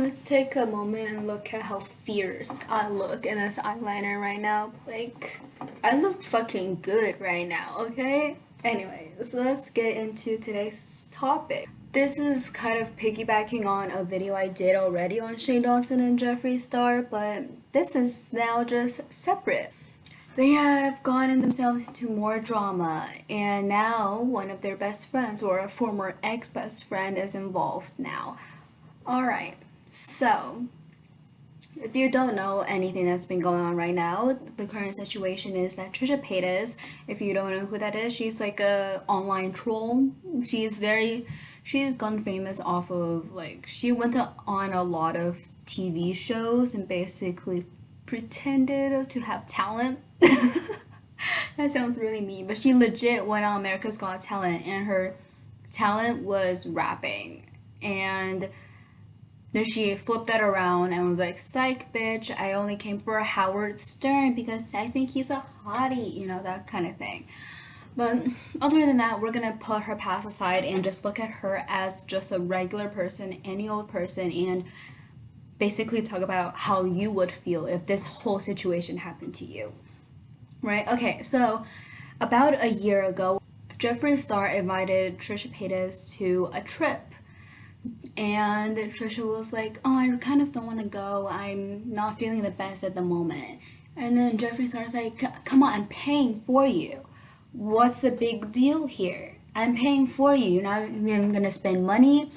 Let's take a moment and look at how fierce I look in this eyeliner right now. Like, I look fucking good right now, okay? Anyway, so let's get into today's topic. This is kind of piggybacking on a video I did already on Shane and Jeffree star, but this is now just separate. They have gotten themselves into more drama, and now one of their best friends, or a former ex-best friend, is involved now. Alright, so if you don't know anything that's been going on right now, the current situation is that Trisha Paytas, if you don't know who that is, she's like a online troll. She's gotten famous off of, like, she went on a lot of TV shows and basically pretended to have talent. That sounds really mean, but she legit went on America's Got Talent, and her talent was rapping. And then she flipped that around and was like, psych, bitch, I only came for Howard Stern because I think he's a hottie, you know, that kind of thing. But other than that, we're gonna put her past aside and just look at her as just a regular person, any old person, and basically talk about how you would feel if this whole situation happened to you. Right? Okay, so about a year ago, Jeffree Star invited Trisha Paytas to a trip. And Trisha was like, oh, I kind of don't want to go. I'm not feeling the best at the moment. And then Jeffree Star's like, come on, I'm paying for you. What's the big deal here? I'm paying for you. You're not even going to spend money.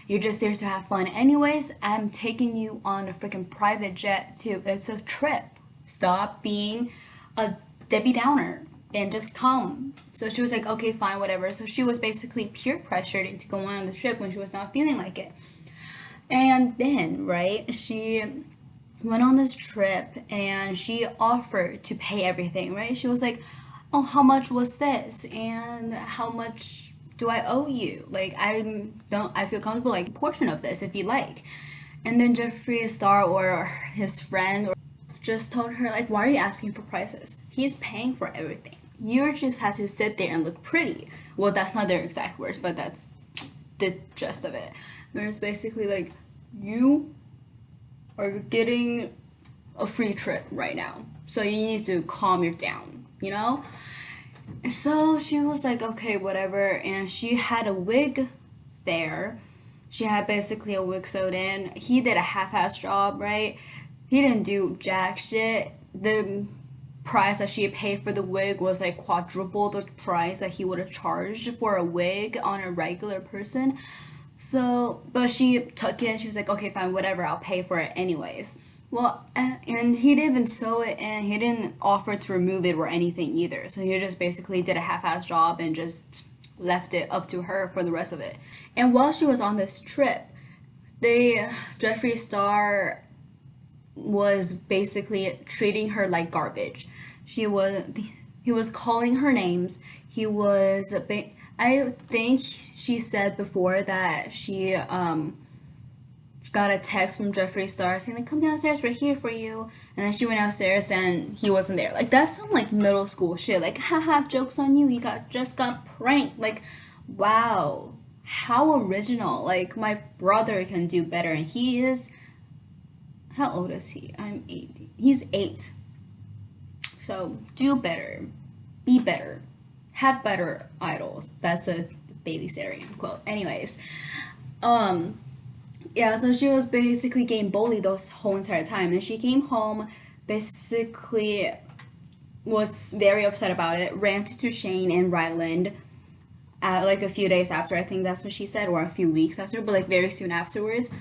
You're just there to have fun anyways. I'm taking you on a freaking private jet too. It's a trip. Stop being a Debbie Downer and just come. So she was like, okay, fine, whatever. So she was basically peer pressured into going on the trip when she was not feeling like it. And then, right, she went on this trip and she offered to pay everything, right? She was like, oh, how much was this? And how much do I owe you? Like, I feel comfortable, like, a portion of this if you like. And then Jeffree Star or his friend just told her, like, why are you asking for prices? He's paying for everything. You just have to sit there and look pretty. Well, that's not their exact words, but that's the gist of it. There's basically like, you are getting a free trip right now, so you need to calm you down, you know? So she was like, okay, whatever, and she had a wig there. She had basically a wig sewed in. He did a half-ass job, right? He didn't do jack shit. The price that she paid for the wig was like quadruple the price that he would have charged for a wig on a regular person. So, but she took it. She was like, okay, fine, whatever, I'll pay for it anyways. Well, and he didn't even sew it, and he didn't offer to remove it or anything either. So he just basically did a half-ass job and just left it up to her for the rest of it. And while she was on this trip, Jeffree Star was basically treating her like garbage. He was calling her names. I think she said before that she got a text from Jeffree Star saying like, come downstairs, we're here for you. And then she went downstairs and he wasn't there. Like, that's some like middle school shit. Like, haha, joke's on you, just got pranked. Like, wow, how original. Like, my brother can do better, and he is, how old is he? I'm 8. He's 8. So, do better. Be better. Have better idols. That's a Bailey Sarian quote. Anyways. Yeah, so she was basically getting bullied this whole entire time. And she came home, basically was very upset about it, ranted to Shane and Ryland like a few days after. I think that's what she said, or a few weeks after, but like very soon afterwards.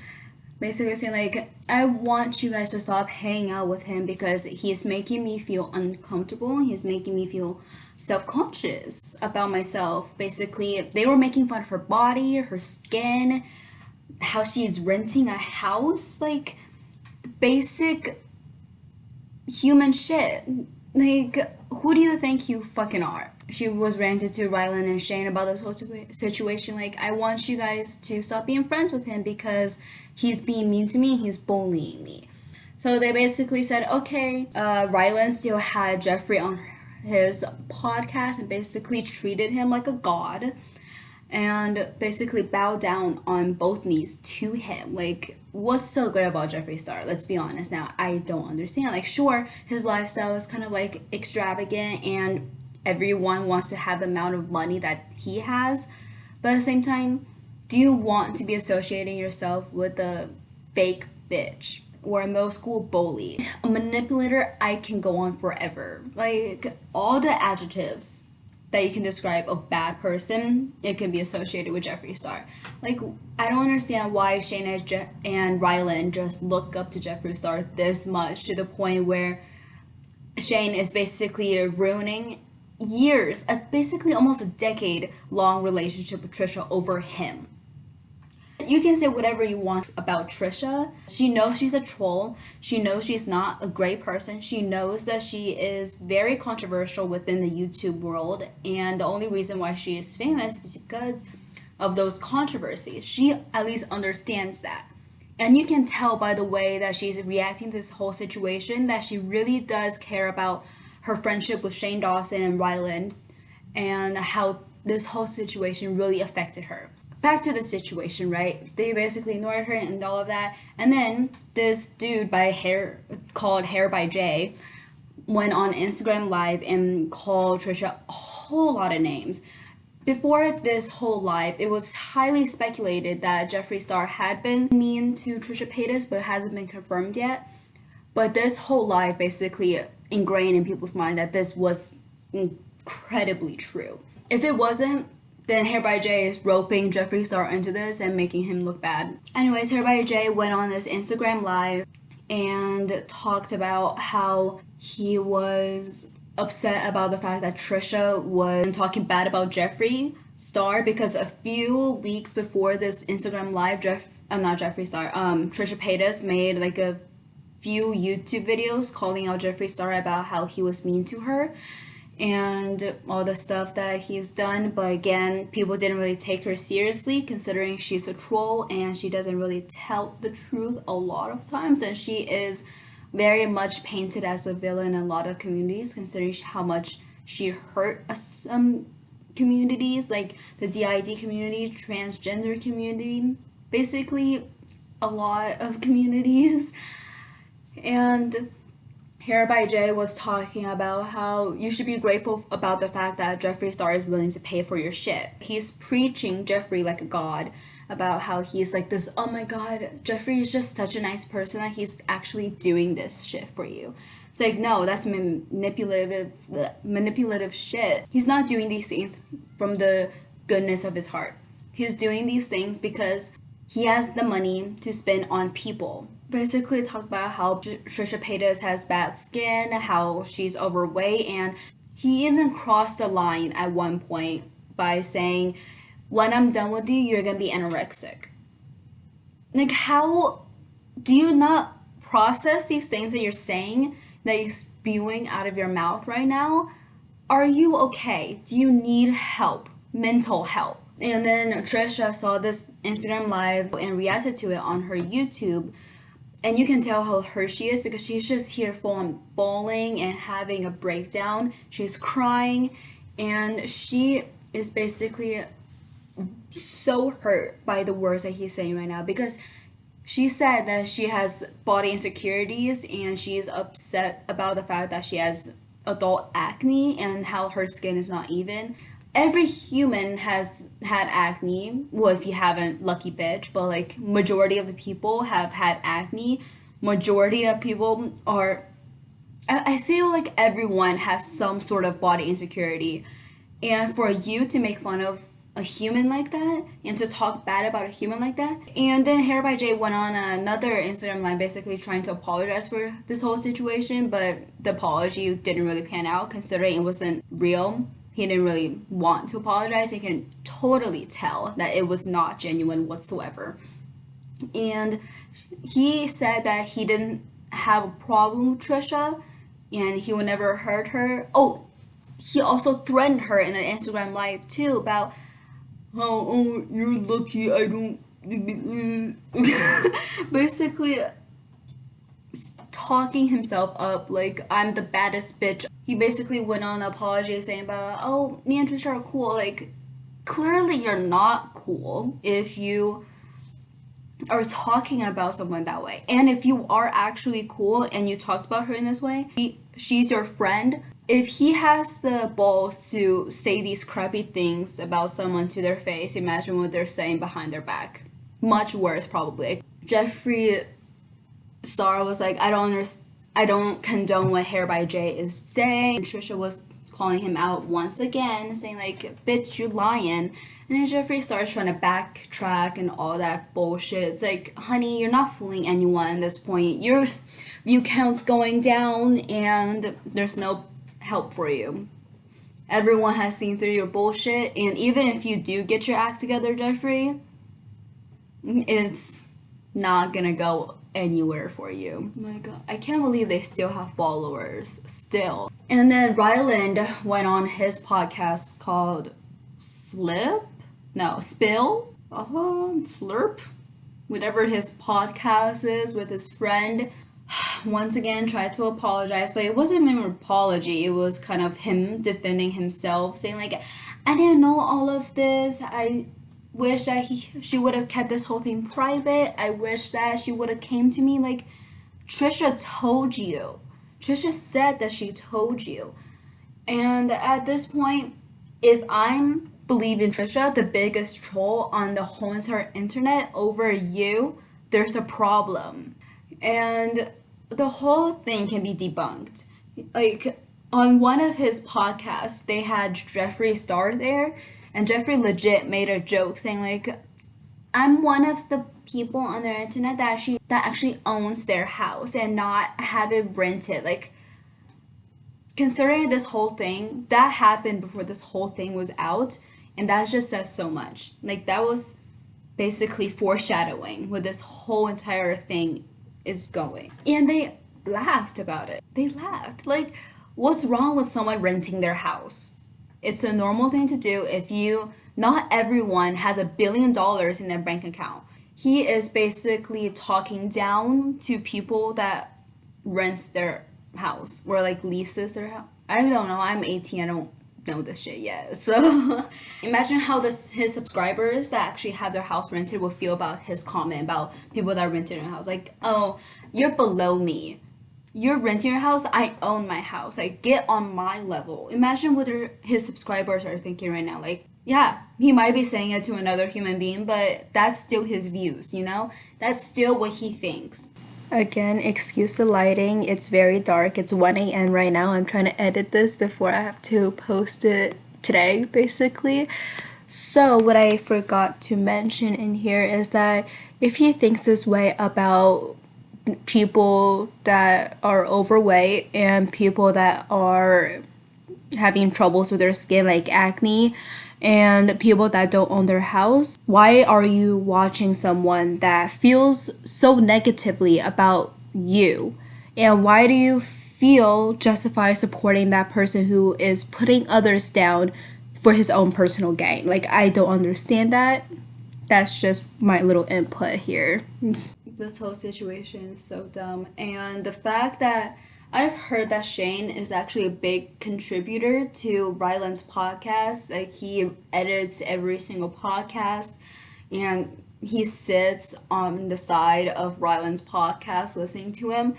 Basically saying like, I want you guys to stop hanging out with him because he's making me feel uncomfortable. He's making me feel self-conscious about myself. Basically, they were making fun of her body, her skin, how she's renting a house, like basic human shit. Like, who do you think you fucking are? She was ranted to Ryland and Shane about this whole situation. Like, I want you guys to stop being friends with him because he's being mean to me, he's bullying me. So they basically said, okay, Ryland still had Jeffree on his podcast and basically treated him like a god. and basically bow down on both knees to him. Like, what's so good about Jeffree Star? Let's be honest. Now, I don't understand. Like, sure, his lifestyle is kind of like extravagant, and everyone wants to have the amount of money that he has, but at the same time, do you want to be associating yourself with a fake bitch or a middle school bully, a manipulator? I can go on forever. Like, all the adjectives that you can describe a bad person, it can be associated with Jeffree Star. Like, I don't understand why Shane and Ryland just look up to Jeffree Star this much, to the point where Shane is basically ruining years, basically almost a decade long relationship with Trisha over him. You can say whatever you want about Trisha. She knows she's a troll. She knows she's not a great person. She knows that she is very controversial within the YouTube world. And the only reason why she is famous is because of those controversies. She at least understands that. And you can tell by the way that she's reacting to this whole situation that she really does care about her friendship with Shane Dawson and Ryland, and how this whole situation really affected her. Back to the situation, right? They basically ignored her and all of that. And then this dude by Hare, called Hare by Jay, went on Instagram Live and called Trisha a whole lot of names. Before this whole live, it was highly speculated that Jeffree Star had been mean to Trisha Paytas, but it hasn't been confirmed yet. But this whole live basically ingrained in people's mind that this was incredibly true. If it wasn't, then Hare by Jay is roping Jeffree Star into this and making him look bad. Anyways, Hare by Jay went on this Instagram Live and talked about how he was upset about the fact that Trisha was talking bad about Jeffree Star, because a few weeks before this Instagram Live, Trisha Paytas made like a few YouTube videos calling out Jeffree Star about how he was mean to her and all the stuff that he's done. But again, people didn't really take her seriously, considering she's a troll and she doesn't really tell the truth a lot of times, and she is very much painted as a villain in a lot of communities, considering how much she hurt some communities, like the DID community, transgender community, basically a lot of communities. And Hare by Jay was talking about how you should be grateful about the fact that Jeffree Star is willing to pay for your shit. He's preaching Jeffree like a god, about how he's like this, oh my god, Jeffree is just such a nice person that he's actually doing this shit for you. It's like, no, that's manipulative shit. He's not doing these things from the goodness of his heart. He's doing these things because he has the money to spend on people. Basically talk about how Trisha Paytas has bad skin, how she's overweight, and he even crossed the line at one point by saying, when I'm done with you, you're gonna be anorexic. Like, how do you not process these things that you're saying, that you're spewing out of your mouth right now? Are you okay? Do you need help? Mental help? And then Trisha saw this Instagram Live and reacted to it on her YouTube. And you can tell how hurt she is, because she's just here full on bawling and having a breakdown. She's crying, and she is basically so hurt by the words that he's saying right now, because she said that she has body insecurities and she's upset about the fact that she has adult acne and how her skin is not even. Every human has had acne. Well, if you haven't, lucky bitch. But like, majority of the people have had acne. Majority of people are, I feel like everyone has some sort of body insecurity. And for you to make fun of a human like that and to talk bad about a human like that. And then Hare by Jay went on another Instagram Live basically trying to apologize for this whole situation, but the apology didn't really pan out, considering it wasn't real. He didn't really want to apologize. You can totally tell that it was not genuine whatsoever. And he said that he didn't have a problem with Trisha and he would never hurt her. Oh, he also threatened her in an Instagram Live too about, oh, you're lucky I don't... basically talking himself up like I'm the baddest bitch. He basically went on an apology saying about, oh, me and Trisha are cool. Like, clearly you're not cool if you are talking about someone that way. And if you are actually cool and you talked about her in this way, she's your friend. If he has the balls to say these crappy things about someone to their face, imagine what they're saying behind their back. Much worse, probably. Jeffree Star was like, I don't condone what Hare by Jay is saying. And Trisha was calling him out once again, saying like, bitch, you lying. And then Jeffree starts trying to backtrack and all that bullshit. It's like, honey, you're not fooling anyone at this point. Your view count's going down and there's no help for you. Everyone has seen through your bullshit, and even if you do get your act together, Jeffree, it's not gonna go anywhere for you. Oh my god, I can't believe they still have followers, still. And then Ryland went on his podcast called Slurp, whatever his podcast is, with his friend. Once again tried to apologize, but it wasn't an apology. It was kind of him defending himself, saying like, I didn't know all of this. I wish that she would have kept this whole thing private. I wish that she would have came to me. Like, Trisha told you. Trisha said that she told you. And at this point, if I'm believing Trisha, the biggest troll on the whole entire internet, over you, there's a problem. And the whole thing can be debunked. Like, on one of his podcasts, they had Jeffree Star there, and Jeffree legit made a joke saying like, I'm one of the people on the internet that actually owns their house and not have it rented. Like, considering this whole thing, that happened before this whole thing was out, and that just says so much. Like, that was basically foreshadowing where this whole entire thing is going. And they laughed about it. They laughed. Like, what's wrong with someone renting their house? It's a normal thing to do if not everyone has $1 billion in their bank account. He is basically talking down to people that rents their house or like leases their house. I don't know. I'm 18. I don't know this shit yet. So imagine how his subscribers that actually have their house rented will feel about his comment about people that rented their house. Like, oh, you're below me. You're renting your house. I own my house. Like, get on my level. Imagine what his subscribers are thinking right now. Like, yeah, he might be saying it to another human being, but that's still his views, you know? That's still what he thinks. Again, excuse the lighting. It's very dark. It's 1 a.m. right now. I'm trying to edit this before I have to post it today, basically. So what I forgot to mention in here is that if he thinks this way about people that are overweight and people that are having troubles with their skin, like acne, and people that don't own their house, why are you watching someone that feels so negatively about you? And why do you feel justified supporting that person who is putting others down for his own personal gain? Like, I don't understand that. That's just my little input here. This whole situation is so dumb. And the fact that I've heard that Shane is actually a big contributor to Ryland's podcast. Like, he edits every single podcast, and he sits on the side of Ryland's podcast listening to him.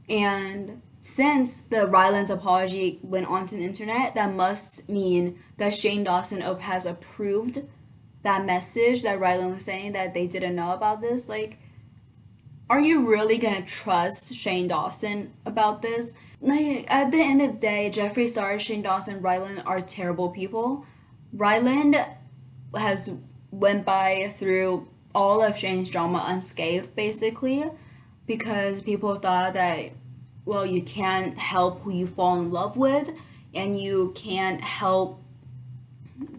And since the Ryland's apology went onto the internet, that must mean that Shane Dawson has approved that message that Ryland was saying that they didn't know about this. Like, are you really gonna trust Shane Dawson about this? Like, at the end of the day, Jeffree Star, Shane Dawson, Ryland are terrible people. Ryland has went by through all of Shane's drama unscathed, basically, because people thought that, well, you can't help who you fall in love with, and you can't help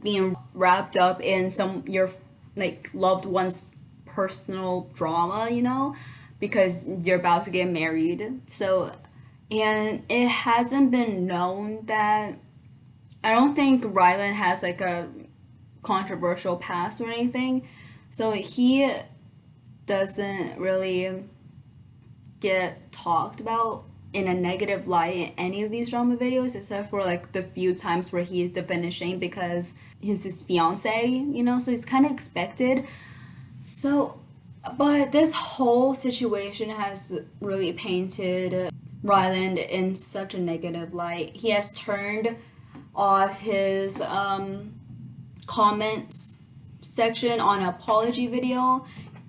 being wrapped up in your like loved one's personal drama, you know, because you're about to get married. So, and it hasn't been known that, I don't think Ryland has like a controversial past or anything, so he doesn't really get talked about in a negative light in any of these drama videos, except for like the few times where he defended Shane because he's his fiance, you know, so it's kind of expected. So, but this whole situation has really painted Ryland in such a negative light. He has turned off his comments section on an apology video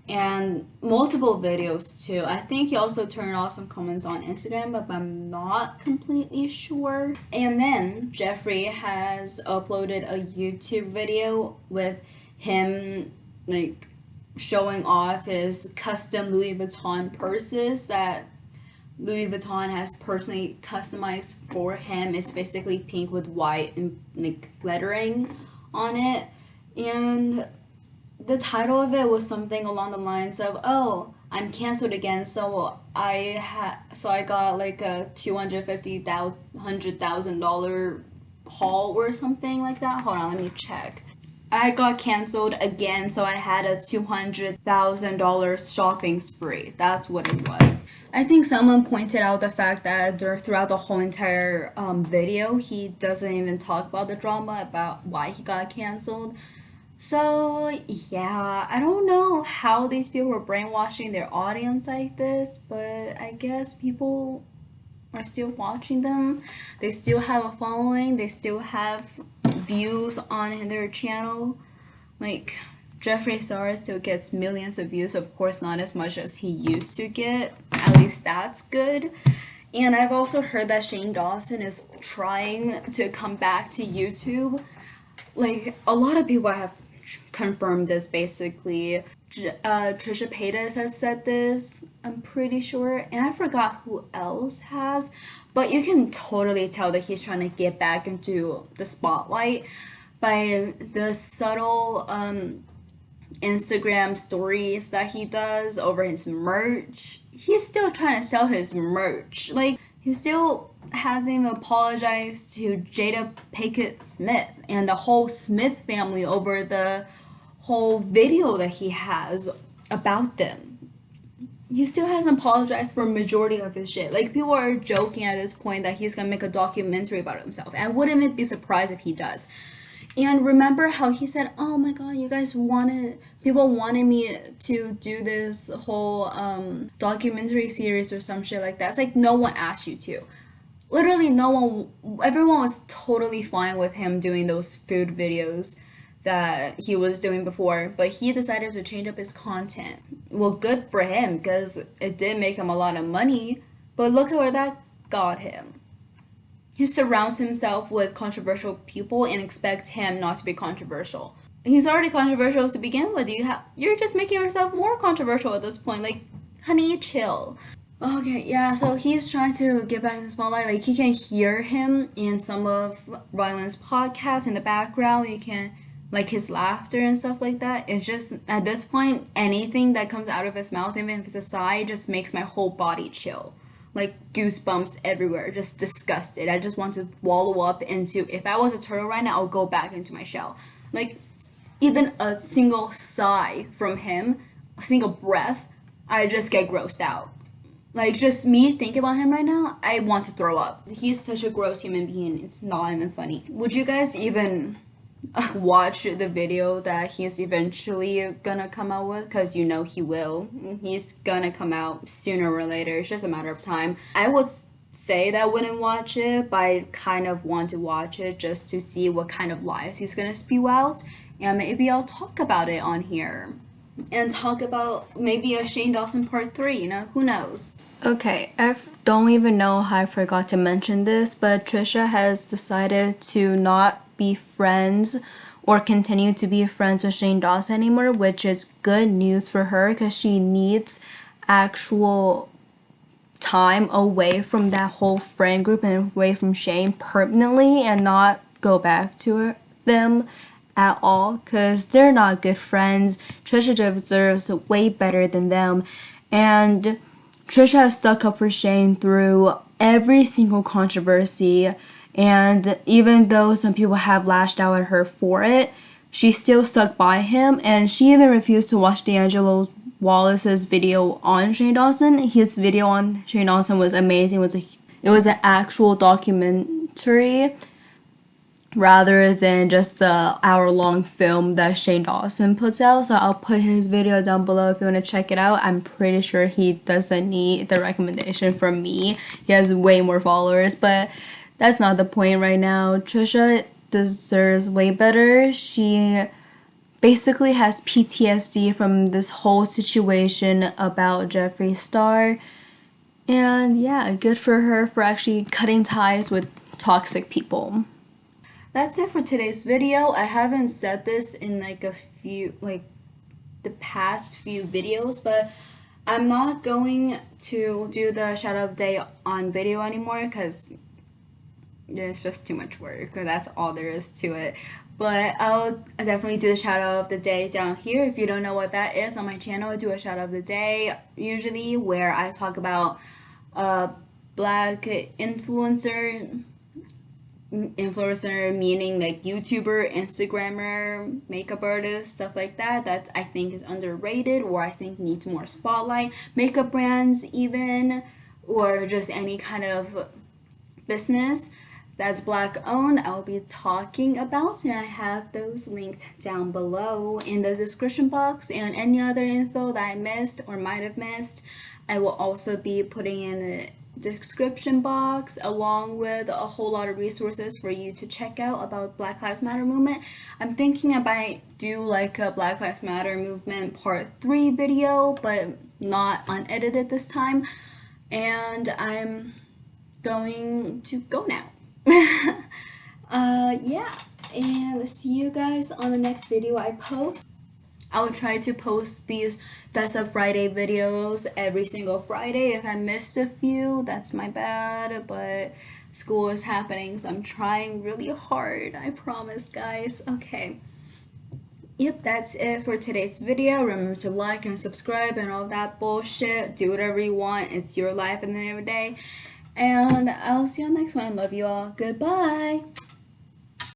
and multiple videos too. I think he also turned off some comments on Instagram, but I'm not completely sure. And then Jeffree has uploaded a YouTube video with him like showing off his custom Louis Vuitton purses that Louis Vuitton has personally customized for him. It's basically pink with white and like glittering on it. And the title of it was something along the lines of, "Oh, I'm canceled again, so I got like a $100,000 haul or something like that." Hold on, let me check. I got canceled again, so I had a $200,000 shopping spree. That's what it was. I think someone pointed out the fact that throughout the whole entire video, he doesn't even talk about the drama about why he got canceled. So, yeah, I don't know how these people are brainwashing their audience like this, but I guess people are still watching them. They still have a following. They still have views on their channel. Like, Jeffree Star still gets millions of views. Of course, not as much as he used to get. At least that's good. And I've also heard that Shane Dawson is trying to come back to YouTube. Like, a lot of people have confirmed this, basically. Trisha Paytas has said this, I'm pretty sure. And I forgot who else has. But you can totally tell that he's trying to get back into the spotlight by the subtle Instagram stories that he does over his merch. He's still trying to sell his merch. Like, he still hasn't even apologized to Jada Pinkett Smith and the whole Smith family over the whole video that he has about them. He still hasn't apologized for a majority of his shit. Like, people are joking at this point that he's gonna make a documentary about himself, and I wouldn't be surprised if he does. And remember how he said, "Oh my god, you guys people wanted me to do this whole documentary series or some shit like that." It's like, no one asked you to. Literally no one, everyone was totally fine with him doing those food videos that he was doing before, but he decided to change up his content. Well, good for him, because it did make him a lot of money, but look at where that got him. He surrounds himself with controversial people and expects him not to be controversial. He's already controversial to begin with. You're just making yourself more controversial at this point. Like, honey, chill. Okay, yeah, so he's trying to get back in the spotlight. Like, you can hear him in some of Ryland's podcasts in the background. You can, like, his laughter and stuff like that. It's just, at this point, anything that comes out of his mouth, even if it's a sigh, just makes my whole body chill. Like, goosebumps everywhere, just disgusted. I just want to wallow up into, if I was a turtle right now, I'll go back into my shell. Like, even a single sigh from him, a single breath, I just get grossed out. Like, just me thinking about him right now, I want to throw up. He's such a gross human being, it's not even funny. Would you guys even watch the video that he's eventually gonna come out with? Because you know he will. He's gonna come out sooner or later. It's just a matter of time. I would say that I wouldn't watch it, but I kind of want to watch it just to see what kind of lies he's gonna spew out. And maybe I'll talk about it on here. And talk about maybe a Shane Dawson part 3, you know? Who knows? Okay, I don't even know how I forgot to mention this, but Trisha has decided to not be friends or continue to be friends with Shane Dawson anymore, which is good news for her because she needs actual time away from that whole friend group and away from Shane permanently and not go back to them at all because they're not good friends. Trisha deserves way better than them, and Trisha has stuck up for Shane through every single controversy, and even though some people have lashed out at her for it, she still stuck by him, and she even refused to watch D'Angelo's Wallace's video on Shane Dawson. His video on Shane Dawson was amazing. It was an actual documentary rather than just the hour-long film that Shane Dawson puts out. So I'll put his video down below if you want to check it out. I'm pretty sure he doesn't need the recommendation from me. He has way more followers, but that's not the point right now. Trisha deserves way better. She basically has PTSD from this whole situation about Jeffree Star. And yeah, good for her for actually cutting ties with toxic people. That's it for today's video. I haven't said this in the past few videos, but I'm not going to do the shout out of the day on video anymore because it's just too much work. That's all there is to it. But I'll definitely do the shout out of the day down here. If you don't know what that is, on my channel I do a shout out of the day usually where I talk about black influencer meaning like YouTuber, Instagrammer, makeup artist, stuff like that I think is underrated or I think needs more spotlight, makeup brands even, or just any kind of business that's black owned I'll be talking about, and I have those linked down below in the description box, and any other info that I missed or might have missed I will also be putting in the description box along with a whole lot of resources for you to check out about Black Lives Matter movement. I'm thinking I might do like a Black Lives Matter movement part 3 video, but not unedited this time, and I'm going to go now. Yeah, and see you guys on the next video I post. I will try to post these Fess Up Friday videos every single Friday. If I missed a few, that's my bad, but school is happening, so I'm trying really hard. I promise, guys. Okay. Yep, that's it for today's video. Remember to like and subscribe and all that bullshit. Do whatever you want. It's your life at the end of the day. And I'll see you on the next one. Love you all. Goodbye.